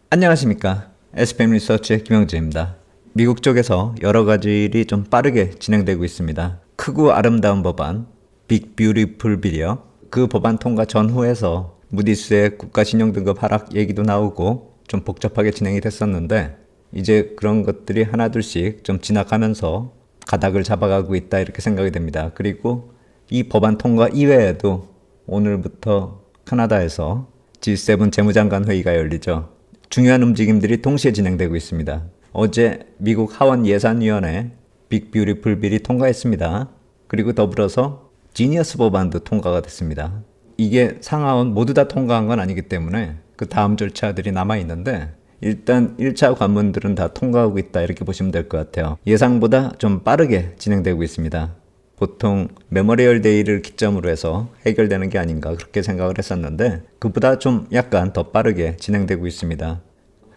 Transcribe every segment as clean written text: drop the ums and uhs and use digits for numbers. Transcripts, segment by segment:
안녕하십니까. SPM 리서치의 김영재입니다. 미국 쪽에서 여러 가지 일이 좀 빠르게 진행되고 있습니다. 크고 아름다운 법안, 빅 뷰티풀 빌이요. 그 법안 통과 전후에서 무디스의 국가신용등급 하락 얘기도 나오고 좀 복잡하게 진행이 됐었는데 이제 그런 것들이 하나둘씩 좀 지나가면서 가닥을 잡아가고 있다 이렇게 생각이 됩니다. 그리고 이 법안 통과 이외에도 오늘부터 캐나다에서 G7 재무장관 회의가 열리죠. 중요한 움직임들이 동시에 진행되고 있습니다. 어제 미국 하원 예산위원회 빅 뷰티풀 빌이 통과했습니다. 그리고 더불어서 지니어스 법안도 통과가 됐습니다. 이게 상하원 모두 다 통과한 건 아니기 때문에 그 다음 절차들이 남아있는데 일단 1차 관문들은 다 통과하고 있다 이렇게 보시면 될 것 같아요. 예상보다 좀 빠르게 진행되고 있습니다. 보통 메모리얼 데이를 기점으로 해서 해결되는 게 아닌가 그렇게 생각을 했었는데 그보다 좀 약간 더 빠르게 진행되고 있습니다.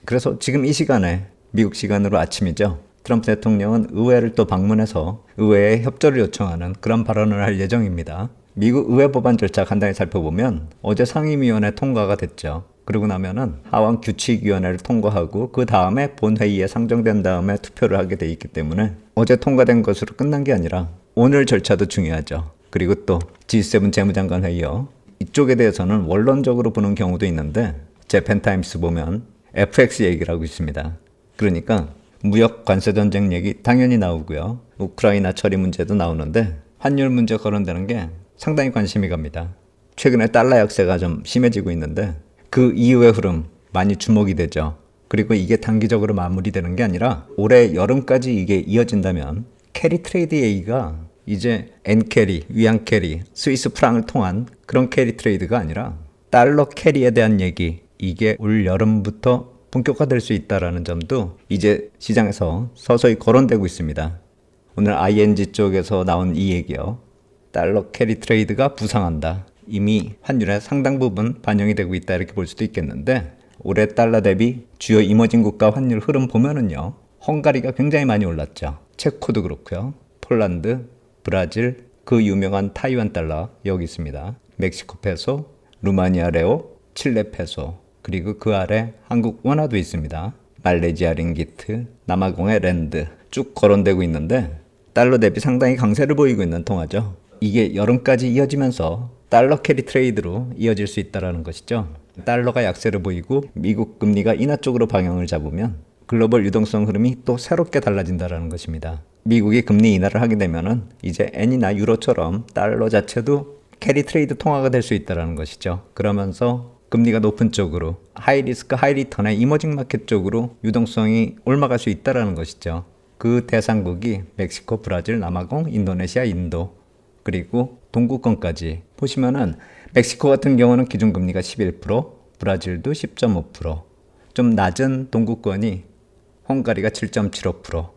그래서 지금 이 시간에 미국 시간으로 아침이죠. 트럼프 대통령은 의회를 또 방문해서 의회에 협조를 요청하는 그런 발언을 할 예정입니다. 미국 의회 법안 절차 간단히 살펴보면 어제 상임위원회 통과가 됐죠. 그러고 나면은 하원 규칙위원회를 통과하고 그 다음에 본회의에 상정된 다음에 투표를 하게 돼 있기 때문에 어제 통과된 것으로 끝난 게 아니라 오늘 절차도 중요하죠. 그리고 또 G7 재무장관 회의요. 이쪽에 대해서는 원론적으로 보는 경우도 있는데 재팬타임스 보면 FX 얘기를 하고 있습니다. 그러니까 무역 관세 전쟁 얘기 당연히 나오고요. 우크라이나 처리 문제도 나오는데 환율 문제 거론되는 게 상당히 관심이 갑니다. 최근에 달러 약세가 좀 심해지고 있는데 그 이후의 흐름 많이 주목이 되죠. 그리고 이게 단기적으로 마무리되는 게 아니라 올해 여름까지 이게 이어진다면 캐리 트레이드 얘기가 이제 엔캐리, 위안캐리, 스위스 프랑을 통한 그런 캐리 트레이드가 아니라 달러 캐리에 대한 얘기 이게 올 여름부터 본격화될 수 있다는 점도 이제 시장에서 서서히 거론되고 있습니다. 오늘 ING 쪽에서 나온 이 얘기요. 달러 캐리 트레이드가 부상한다. 이미 환율의 상당 부분 반영이 되고 있다 이렇게 볼 수도 있겠는데 올해 달러 대비 주요 이머징 국가 환율 흐름 보면은요. 헝가리가 굉장히 많이 올랐죠. 체코도 그렇고요. 폴란드, 브라질, 그 유명한 타이완 달러 여기 있습니다. 멕시코 페소, 루마니아 레오, 칠레 페소, 그리고 그 아래 한국 원화도 있습니다. 말레이시아 링기트, 남아공의 랜드 쭉 거론되고 있는데 달러 대비 상당히 강세를 보이고 있는 통화죠. 이게 여름까지 이어지면서 달러 캐리 트레이드로 이어질 수 있다는 것이죠. 달러가 약세를 보이고 미국 금리가 인하 쪽으로 방향을 잡으면 글로벌 유동성 흐름이 또 새롭게 달라진다는 것입니다. 미국이 금리 인하를 하게 되면은 이제 엔이나 유로처럼 달러 자체도 캐리 트레이드 통화가 될 수 있다는 것이죠. 그러면서 금리가 높은 쪽으로 하이 리스크 하이 리턴의 이머징 마켓 쪽으로 유동성이 올라갈 수 있다는 것이죠. 그 대상국이 멕시코, 브라질, 남아공, 인도네시아, 인도 그리고 동구권까지 보시면은 멕시코 같은 경우는 기준금리가 11%, 브라질도 10.5%, 좀 낮은 동구권이 헝가리가 7.75%,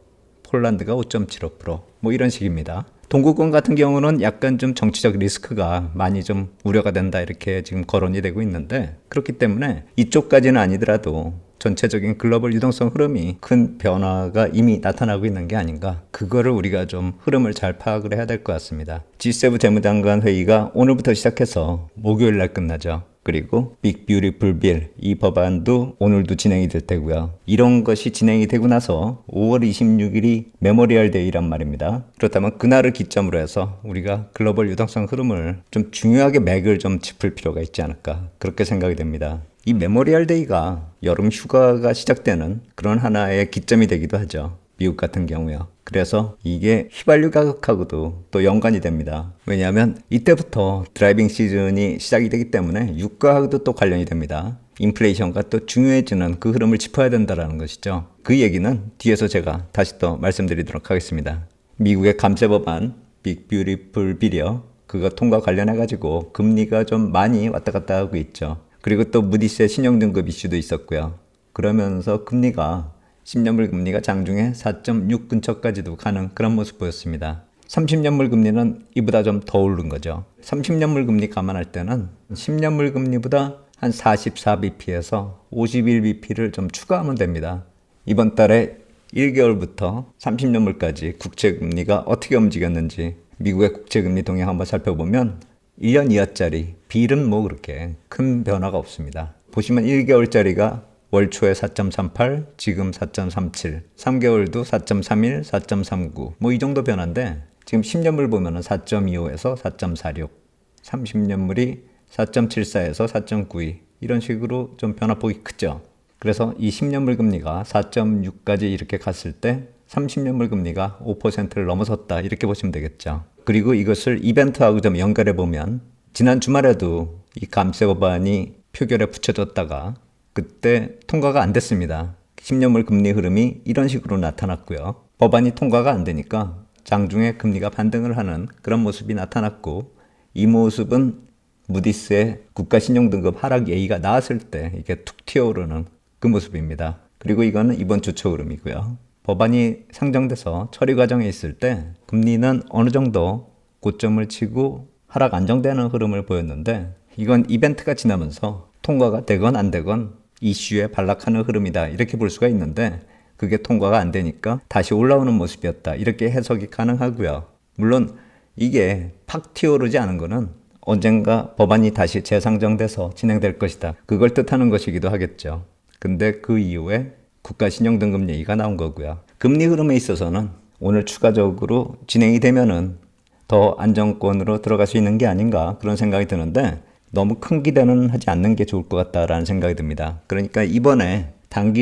폴란드가 5.75%뭐 이런 식입니다. 동구권 같은 경우는 약간 좀 정치적 리스크가 많이 좀 우려가 된다 이렇게 지금 거론이 되고 있는데 그렇기 때문에 이쪽까지는 아니더라도 전체적인 글로벌 유동성 흐름이 큰 변화가 이미 나타나고 있는 게 아닌가. 그거를 우리가 좀 흐름을 잘 파악을 해야 될 것 같습니다. G7 재무장관 회의가 오늘부터 시작해서 목요일 날 끝나죠. 그리고 빅 뷰티풀 빌 이 법안도 오늘도 진행이 될 테고요. 이런 것이 진행이 되고 나서 5월 26일이 메모리얼 데이란 말입니다. 그렇다면 그날을 기점으로 해서 우리가 글로벌 유동성 흐름을 좀 중요하게 맥을 좀 짚을 필요가 있지 않을까 그렇게 생각이 됩니다. 이 메모리얼 데이가 여름 휴가가 시작되는 그런 하나의 기점이 되기도 하죠. 미국 같은 경우요. 그래서 이게 휘발유 가격하고도 또 연관이 됩니다. 왜냐하면 이때부터 드라이빙 시즌이 시작이 되기 때문에 유가하고도 또 관련이 됩니다. 인플레이션과 또 중요해지는 그 흐름을 짚어야 된다는 것이죠. 그 얘기는 뒤에서 제가 다시 또 말씀드리도록 하겠습니다. 미국의 감세 법안 빅 뷰티풀 빌이요. 그거 통과 관련해가지고 금리가 좀 많이 왔다 갔다 하고 있죠. 그리고 또 무디스의 신용등급 이슈도 있었고요. 그러면서 금리가 10년물 금리가 장중에 4.6 근처까지도 가는 그런 모습 보였습니다. 30년물 금리는 이보다 좀 더 오른 거죠. 30년물 금리 감안할 때는 10년물 금리보다 한 44bp에서 51bp를 좀 추가하면 됩니다. 이번 달에 1개월부터 30년물까지 국채금리가 어떻게 움직였는지 미국의 국채금리 동향 한번 살펴보면 1년 이하짜리 빌은 뭐 그렇게 큰 변화가 없습니다. 보시면 1개월짜리가 월 초에 4.38, 지금 4.37, 3개월도 4.31, 4.39, 뭐 이 정도 변화인데 지금 10년물 보면은 4.25에서 4.46, 30년물이 4.74에서 4.92 이런 식으로 좀 변화폭이 크죠. 그래서 이 10년물 금리가 4.6까지 이렇게 갔을 때 30년물 금리가 5%를 넘어섰다 이렇게 보시면 되겠죠. 그리고 이것을 이벤트하고 좀 연결해 보면 지난 주말에도 이 감세 법안이 표결에 붙여졌다가 그때 통과가 안 됐습니다. 10년물 금리 흐름이 이런 식으로 나타났고요. 법안이 통과가 안 되니까 장중에 금리가 반등을 하는 그런 모습이 나타났고 이 모습은 무디스의 국가신용등급 하락 예의가 나왔을 때 이게 툭 튀어오르는 그 모습입니다. 그리고 이거는 이번 주 초 흐름이고요. 법안이 상정돼서 처리 과정에 있을 때 금리는 어느 정도 고점을 치고 하락 안정되는 흐름을 보였는데 이건 이벤트가 지나면서 통과가 되건 안 되건 이슈에 반락하는 흐름이다 이렇게 볼 수가 있는데 그게 통과가 안 되니까 다시 올라오는 모습이었다 이렇게 해석이 가능하고요. 물론 이게 팍 튀어오르지 않은 거는 언젠가 법안이 다시 재상정돼서 진행될 것이다 그걸 뜻하는 것이기도 하겠죠. 근데 그 이후에 국가신용등급 얘기가 나온 거고요. 금리 흐름에 있어서는 오늘 추가적으로 진행이 되면은 더 안정권으로 들어갈 수 있는 게 아닌가 그런 생각이 드는데 너무 큰 기대는 하지 않는 게 좋을 것 같다라는 생각이 듭니다. 그러니까 이번에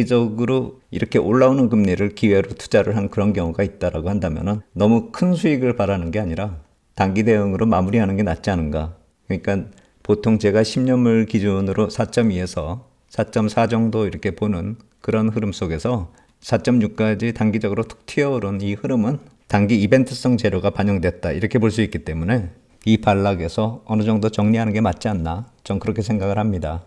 단기적으로 이렇게 올라오는 금리를 기회로 투자를 한 그런 경우가 있다라고 한다면은 너무 큰 수익을 바라는 게 아니라 단기 대응으로 마무리하는 게 낫지 않은가. 그러니까 보통 제가 10년물 기준으로 4.2에서 4.4 정도 이렇게 보는 그런 흐름 속에서 4.6까지 단기적으로 툭 튀어오른 이 흐름은 단기 이벤트성 재료가 반영됐다 이렇게 볼 수 있기 때문에 이 반락에서 어느 정도 정리하는 게 맞지 않나 전 그렇게 생각을 합니다.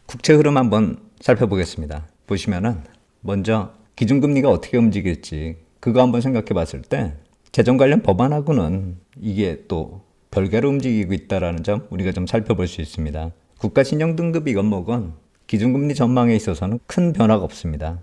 국채 흐름 한번 살펴보겠습니다. 보시면은 먼저 기준금리가 어떻게 움직일지 그거 한번 생각해 봤을 때 재정 관련 법안하고는 이게 또 별개로 움직이고 있다는 점 우리가 좀 살펴볼 수 있습니다. 국가신용등급이건 뭐건 기준금리 전망에 있어서는 큰 변화가 없습니다.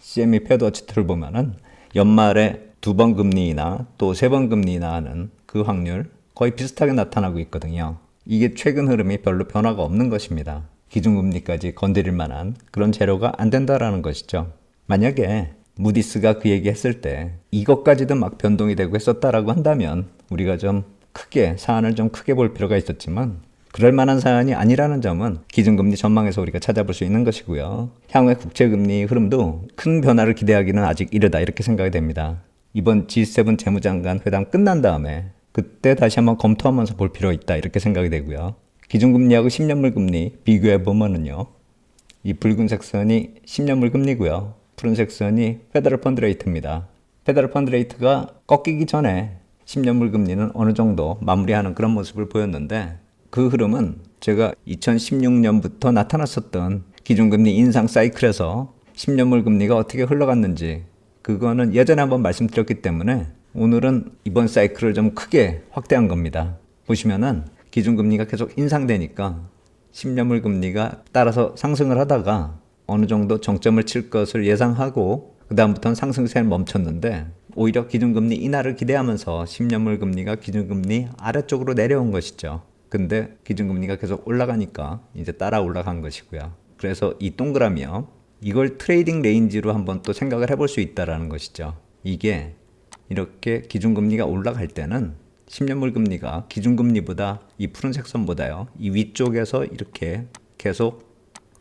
CME 패드워치 툴을 보면은 연말에 2번 금리 인하 또 3번 금리 인하하는 그 확률 거의 비슷하게 나타나고 있거든요. 이게 최근 흐름이 별로 변화가 없는 것입니다. 기준금리까지 건드릴 만한 그런 재료가 안 된다라는 것이죠. 만약에 무디스가 그 얘기 했을 때 이것까지도 막 변동이 되고 했었다라고 한다면 우리가 좀 크게 사안을 좀 크게 볼 필요가 있었지만 그럴 만한 사안이 아니라는 점은 기준금리 전망에서 우리가 찾아볼 수 있는 것이고요. 향후의 국채금리 흐름도 큰 변화를 기대하기는 아직 이르다 이렇게 생각이 됩니다. 이번 G7 재무장관 회담 끝난 다음에 그때 다시 한번 검토하면서 볼 필요가 있다 이렇게 생각이 되고요. 기준금리하고 10년물 금리 비교해 보면은요. 이 붉은색 선이 10년물 금리고요. 푸른색 선이 페더럴 펀드 레이트입니다. 페더럴 펀드 레이트가 꺾이기 전에 10년물 금리는 어느 정도 마무리하는 그런 모습을 보였는데 그 흐름은 제가 2016년부터 나타났었던 기준금리 인상 사이클에서 10년물 금리가 어떻게 흘러갔는지 그거는 예전에 한번 말씀드렸기 때문에 오늘은 이번 사이클을 좀 크게 확대한 겁니다. 보시면은 기준금리가 계속 인상되니까 10년물 금리가 따라서 상승을 하다가 어느 정도 정점을 칠 것을 예상하고 그 다음부터는 상승세는 멈췄는데 오히려 기준금리 인하를 기대하면서 10년물 금리가 기준금리 아래쪽으로 내려온 것이죠. 근데 기준금리가 계속 올라가니까 이제 따라 올라간 것이고요. 그래서 이 동그라미요. 이걸 트레이딩 레인지로 한번 또 생각을 해볼 수 있다는 것이죠. 이게 이렇게 기준금리가 올라갈 때는 10년물 금리가 기준금리보다 이 푸른색 선보다요. 이 위쪽에서 이렇게 계속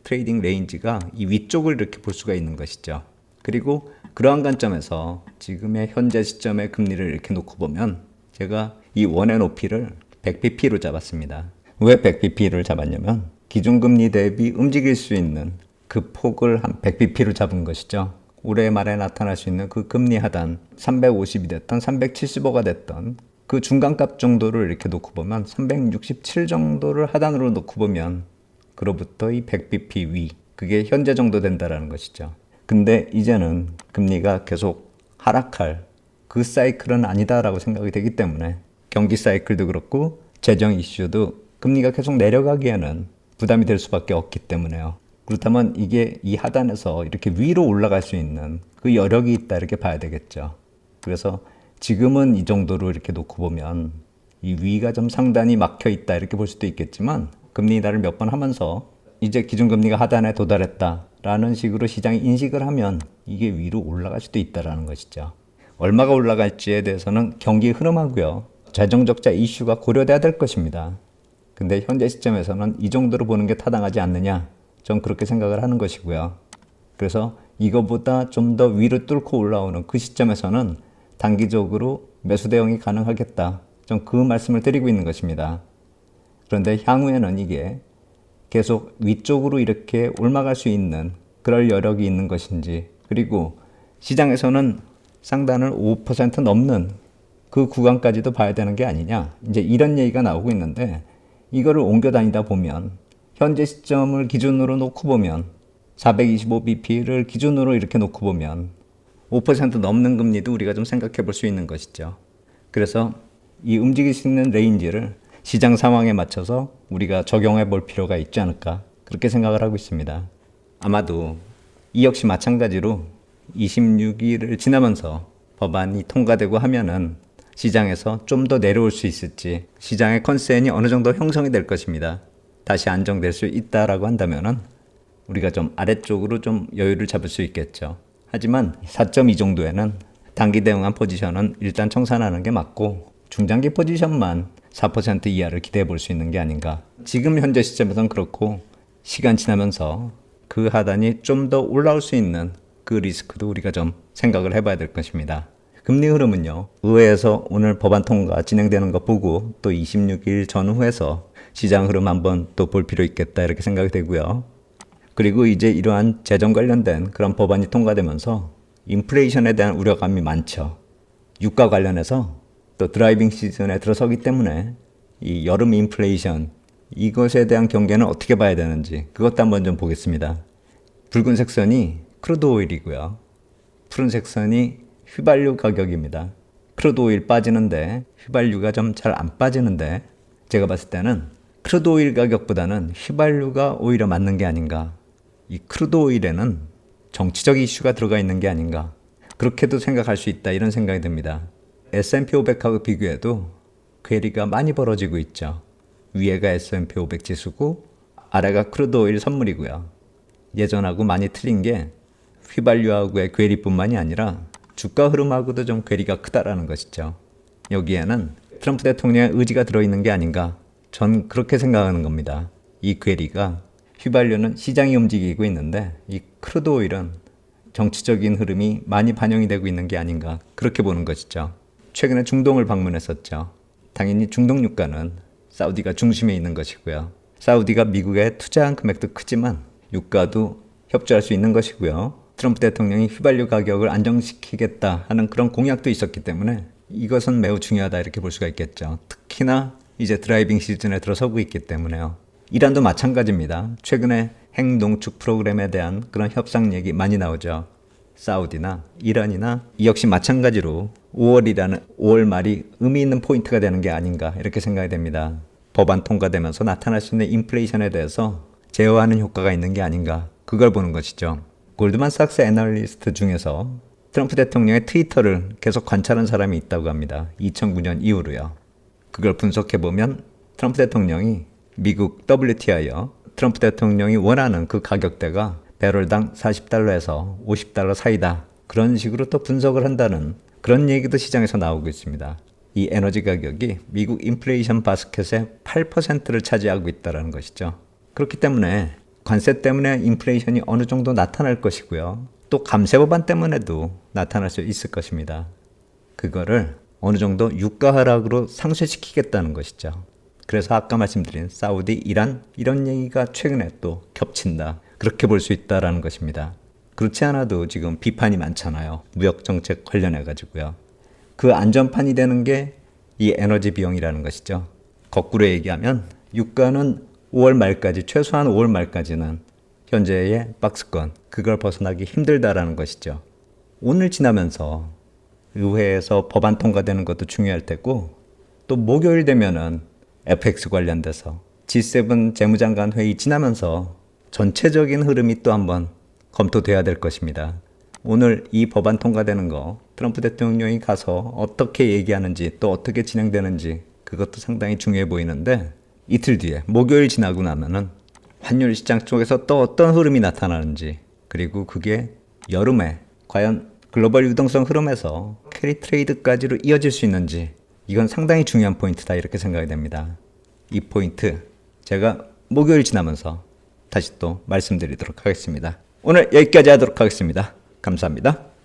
트레이딩 레인지가 이 위쪽을 이렇게 볼 수가 있는 것이죠. 그리고 그러한 관점에서 지금의 현재 시점의 금리를 이렇게 놓고 보면 제가 이 원의 높이를 100bp로 잡았습니다. 왜 100bp를 잡았냐면 기준금리 대비 움직일 수 있는 그 폭을 한 100bp로 잡은 것이죠. 올해 말에 나타날 수 있는 그 금리 하단 350이 됐던 375가 됐던 그 중간값 정도를 이렇게 놓고 보면 367 정도를 하단으로 놓고 보면 그로부터 이 100bp 위 그게 현재 정도 된다라는 것이죠. 근데 이제는 금리가 계속 하락할 그 사이클은 아니다라고 생각이 되기 때문에 경기 사이클도 그렇고 재정 이슈도 금리가 계속 내려가기에는 부담이 될 수밖에 없기 때문에요. 그렇다면 이게 이 하단에서 이렇게 위로 올라갈 수 있는 그 여력이 있다 이렇게 봐야 되겠죠. 그래서 지금은 이 정도로 이렇게 놓고 보면 이 위가 좀 상단이 막혀 있다 이렇게 볼 수도 있겠지만 금리 인하를 몇 번 하면서 이제 기준금리가 하단에 도달했다. 라는 식으로 시장이 인식을 하면 이게 위로 올라갈 수도 있다는 것이죠. 얼마가 올라갈지에 대해서는 경기 흐름하고요. 재정 적자 이슈가 고려돼야 될 것입니다. 근데 현재 시점에서는 이 정도로 보는 게 타당하지 않느냐? 전 그렇게 생각을 하는 것이고요. 그래서 이거보다 좀 더 위로 뚫고 올라오는 그 시점에서는 단기적으로 매수 대응이 가능하겠다. 전 그 말씀을 드리고 있는 것입니다. 그런데 향후에는 이게 계속 위쪽으로 이렇게 올라갈 수 있는 그럴 여력이 있는 것인지, 그리고 시장에서는 상단을 5% 넘는 그 구간까지도 봐야 되는 게 아니냐, 이제 이런 얘기가 나오고 있는데, 이거를 옮겨 다니다 보면 현재 시점을 기준으로 놓고 보면 425bp를 기준으로 이렇게 놓고 보면 5% 넘는 금리도 우리가 좀 생각해 볼 수 있는 것이죠. 그래서 이 움직일 수 있는 레인지를 시장 상황에 맞춰서 우리가 적용해 볼 필요가 있지 않을까, 그렇게 생각을 하고 있습니다. 아마도 이 역시 마찬가지로 26일을 지나면서 법안이 통과되고 하면은 시장에서 좀 더 내려올 수 있을지, 시장의 컨센이 어느 정도 형성이 될 것입니다. 다시 안정될 수 있다라고 한다면은 우리가 좀 아래쪽으로 좀 여유를 잡을 수 있겠죠. 하지만 4.2 정도에는 단기 대응한 포지션은 일단 청산하는 게 맞고, 중장기 포지션만 4% 이하를 기대해 볼 수 있는 게 아닌가. 지금 현재 시점에서는 그렇고, 시간 지나면서 그 하단이 좀 더 올라올 수 있는 그 리스크도 우리가 좀 생각을 해봐야 될 것입니다. 금리 흐름은요, 의회에서 오늘 법안 통과 진행되는 거 보고 또 26일 전후에서 시장 흐름 한번 또 볼 필요 있겠다, 이렇게 생각이 되고요. 그리고 이제 이러한 재정 관련된 그런 법안이 통과되면서 인플레이션에 대한 우려감이 많죠. 유가 관련해서 또 드라이빙 시즌에 들어서기 때문에 이 여름 인플레이션, 이것에 대한 경계는 어떻게 봐야 되는지 그것도 한번 좀 보겠습니다. 붉은색 선이 크루드 오일이고요. 푸른색 선이 휘발유 가격입니다. 크루드 오일 빠지는데 휘발유가 좀 잘 안 빠지는데, 제가 봤을 때는 크루드 오일 가격보다는 휘발유가 오히려 맞는 게 아닌가. 이 크루드 오일에는 정치적 이슈가 들어가 있는 게 아닌가, 그렇게도 생각할 수 있다, 이런 생각이 듭니다. S&P 500하고 비교해도 괴리가 많이 벌어지고 있죠. 위에가 S&P 500 지수고 아래가 크루드 오일 선물이고요. 예전하고 많이 틀린 게 휘발유하고의 괴리뿐만이 아니라 주가 흐름하고도 좀 괴리가 크다라는 것이죠. 여기에는 트럼프 대통령의 의지가 들어있는 게 아닌가, 전 그렇게 생각하는 겁니다. 이 괴리가, 휘발유는 시장이 움직이고 있는데 이 크루드 오일은 정치적인 흐름이 많이 반영이 되고 있는 게 아닌가, 그렇게 보는 것이죠. 최근에 중동을 방문했었죠. 당연히 중동 유가는 사우디가 중심에 있는 것이고요. 사우디가 미국에 투자한 금액도 크지만 유가도 협조할 수 있는 것이고요. 트럼프 대통령이 휘발유 가격을 안정시키겠다 하는 그런 공약도 있었기 때문에 이것은 매우 중요하다, 이렇게 볼 수가 있겠죠. 특히나 이제 드라이빙 시즌에 들어서고 있기 때문에요. 이란도 마찬가지입니다. 최근에 핵농축 프로그램에 대한 그런 협상 얘기 많이 나오죠. 사우디나 이란이나 이 역시 마찬가지로 5월 말이 의미 있는 포인트가 되는 게 아닌가, 이렇게 생각이 됩니다. 법안 통과되면서 나타날 수 있는 인플레이션에 대해서 제어하는 효과가 있는 게 아닌가, 그걸 보는 것이죠. 골드만삭스 애널리스트 중에서 트럼프 대통령의 트위터를 계속 관찰한 사람이 있다고 합니다. 2009년 이후로요. 그걸 분석해보면 트럼프 대통령이 미국 WTI요, 트럼프 대통령이 원하는 그 가격대가 배럴당 40달러에서 50달러 사이다, 그런 식으로 또 분석을 한다는 그런 얘기도 시장에서 나오고 있습니다. 이 에너지 가격이 미국 인플레이션 바스켓의 8%를 차지하고 있다는 것이죠. 그렇기 때문에 관세 때문에 인플레이션이 어느 정도 나타날 것이고요. 또 감세 법안 때문에도 나타날 수 있을 것입니다. 그거를 어느 정도 유가 하락으로 상쇄시키겠다는 것이죠. 그래서 아까 말씀드린 사우디, 이란, 이런 얘기가 최근에 또 겹친다, 그렇게 볼 수 있다는 것입니다. 그렇지 않아도 지금 비판이 많잖아요. 무역정책 관련해 가지고요. 그 안전판이 되는 게 이 에너지 비용이라는 것이죠. 거꾸로 얘기하면 유가는 5월 말까지, 최소한 5월 말까지는 현재의 박스권, 그걸 벗어나기 힘들다라는 것이죠. 오늘 지나면서 의회에서 법안 통과되는 것도 중요할 테고, 또 목요일 되면은 FX 관련돼서 G7 재무장관 회의 지나면서 전체적인 흐름이 또 한번 검토돼야 될 것입니다. 오늘 이 법안 통과되는 거 트럼프 대통령이 가서 어떻게 얘기하는지, 또 어떻게 진행되는지, 그것도 상당히 중요해 보이는데, 이틀 뒤에 목요일 지나고 나면은 환율 시장 쪽에서 또 어떤 흐름이 나타나는지, 그리고 그게 여름에 과연 글로벌 유동성 흐름에서 캐리 트레이드까지로 이어질 수 있는지, 이건 상당히 중요한 포인트다 이렇게 생각이 됩니다. 이 포인트 제가 목요일 지나면서 다시 또 말씀드리도록 하겠습니다. 오늘 여기까지 하도록 하겠습니다. 감사합니다.